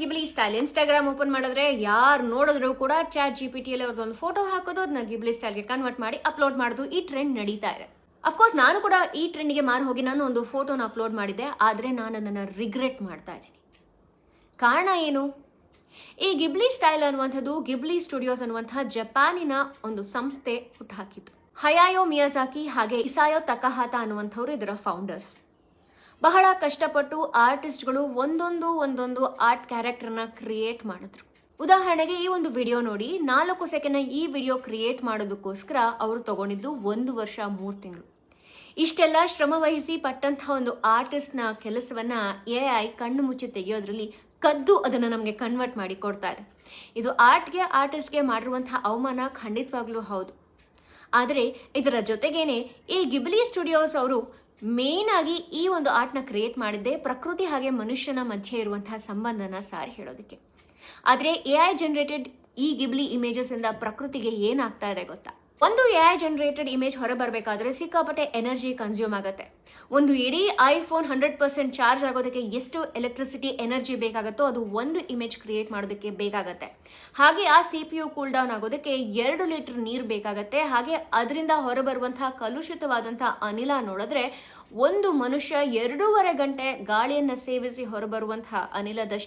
ಗಿಬ್ಲಿ style Instagram open ಮಾಡಿದ್ರೆ ಯಾರು ನೋಡಿದ್ರು ಕೂಡ ChatGPT ಅಲ್ಲಿ ಅವ್ರದ್ದೊಂದು ಫೋಟೋ ಹಾಕೋದು, ಅದನ್ನ ಗಿಬ್ಲಿ ಸ್ಟೈಲ್ಗೆ ಕನ್ವರ್ಟ್ ಮಾಡಿ ಅಪ್ಲೋಡ್ ಮಾಡೋದು. ಈ ಟ್ರೆಂಡ್ ನಡೀತಾ ಇದೆ. ಅಫ್ಕೋರ್ಸ್ ನಾನು ಕೂಡ ಈ ಟ್ರೆಂಡ್ಗೆ ಮಾರು ಹೋಗಿ ನಾನು ಒಂದು ಫೋಟೋನ ಅಪ್ಲೋಡ್ ಮಾಡಿದ್ದೆ. ಆದರೆ ನಾನು ಅದನ್ನು ರಿಗ್ರೆಟ್ ಮಾಡ್ತಾ ಇದ್ದೀನಿ. ಕಾರಣ ಏನು? ಈ ಗಿಬ್ಲಿ ಸ್ಟೈಲ್ ಅನ್ನುವಂಥದ್ದು ಗಿಬ್ಲಿ ಸ್ಟುಡಿಯೋಸ್ ಅನ್ನುವಂತಹ ಜಪಾನಿನ ಒಂದು ಸಂಸ್ಥೆ ಹುಟ್ಟುಹಾಕಿತ್ತು. ಹಯಾಯೋ ಮಿಯಾಜಾಕಿ ಹಾಗೆ ಇಸಾಯೋ ತಕಹಾತ ಅನ್ನುವಂಥವ್ರು ಇದರ ಫೌಂಡರ್ಸ್. ಬಹಳ ಕಷ್ಟಪಟ್ಟು ಆರ್ಟಿಸ್ಟ್ಗಳು ಒಂದೊಂದು ಆರ್ಟ್ ಕ್ಯಾರೆಕ್ಟರ್ನ ಕ್ರಿಯೇಟ್ ಮಾಡಿದ್ರು. ಉದಾಹರಣೆಗೆ ಈ ಒಂದು ವಿಡಿಯೋ ನೋಡಿ, 4 ಸೆಕೆಂಡ್ನ ಈ ವಿಡಿಯೋ ಕ್ರಿಯೇಟ್ ಮಾಡೋದಕ್ಕೋಸ್ಕರ ಅವರು ತಗೊಂಡಿದ್ದು 1 ವರ್ಷ 3 ತಿಂಗಳು. ಇಷ್ಟೆಲ್ಲ ಶ್ರಮ ವಹಿಸಿ ಪಟ್ಟಂತಹ ಒಂದು ಆರ್ಟಿಸ್ಟ್ನ ಕೆಲಸವನ್ನ AI ಕಣ್ಣು ಮುಚ್ಚಿ ತೆಗೆಯೋದ್ರಲ್ಲಿ ಕದ್ದು ಅದನ್ನು ನಮಗೆ ಕನ್ವರ್ಟ್ ಮಾಡಿ ಕೊಡ್ತಾ ಇದೆ. ಇದು ಆರ್ಟಿಸ್ಟ್ಗೆ ಮಾಡಿರುವಂತಹ ಅವಮಾನ ಖಂಡಿತವಾಗ್ಲೂ ಹೌದು. ಆದರೆ ಇದರ ಜೊತೆಗೇನೆ ಈ ಗಿಬ್ಲಿ ಸ್ಟುಡಿಯೋಸ್ ಅವರು ಮೇನ್ ಆಗಿ ಈ ಒಂದು ಆರ್ಟ್ನ ಕ್ರಿಯೇಟ್ ಮಾಡಿದ್ದೆ ಪ್ರಕೃತಿ ಹಾಗೆ ಮನುಷ್ಯನ ಮಧ್ಯೆ ಇರುವಂತಹ ಸಂಬಂಧನ ಸಾರಿ ಹೇಳೋದಕ್ಕೆ. ಆದರೆ AI ಜನರೇಟೆಡ್ ಈ ಗಿಬ್ಲಿ ಇಮೇಜಸ್ ಇಂದ ಪ್ರಕೃತಿಗೆ ಏನಾಗ್ತಾ ಇದೆ ಗೊತ್ತಾ? ಒಂದು AI ಜನರೇಟೆಡ್ ಇಮೇಜ್ ಹೊರ ಬರಬೇಕಾದ್ರೆ ಸಿಕ್ಕಾಪಟ್ಟೆ ಎನರ್ಜಿ ಕನ್ಸ್ಯೂಮ್ ಆಗುತ್ತೆ. ಒಂದು ಇಡೀ ಐಫೋನ್ 100% ಚಾರ್ಜ್ ಆಗೋದಕ್ಕೆ ಎಷ್ಟು ಎಲೆಕ್ಟ್ರಿಸಿಟಿ ಎನರ್ಜಿ ಬೇಕಾಗುತ್ತೋ ಅದು ಒಂದು ಇಮೇಜ್ ಕ್ರಿಯೇಟ್ ಮಾಡೋದಕ್ಕೆ ಬೇಕಾಗತ್ತೆ. ಹಾಗೆ ಆ CPU ಕೂಲ್ ಡೌನ್ ಆಗೋದಕ್ಕೆ 2 ಲೀಟರ್ ನೀರು ಬೇಕಾಗತ್ತೆ. ಹಾಗೆ ಅದರಿಂದ ಹೊರಬರುವಂತಹ ಕಲುಷಿತವಾದಂತಹ ಅನಿಲ ನೋಡಿದ್ರೆ ಒಂದು ಮನುಷ್ಯ 2.5 ಗಂಟೆ ಗಾಳಿಯನ್ನ ಸೇವಿಸಿ ಹೊರಬರುವಂತಹ ಅನಿಲದಷ್ಟು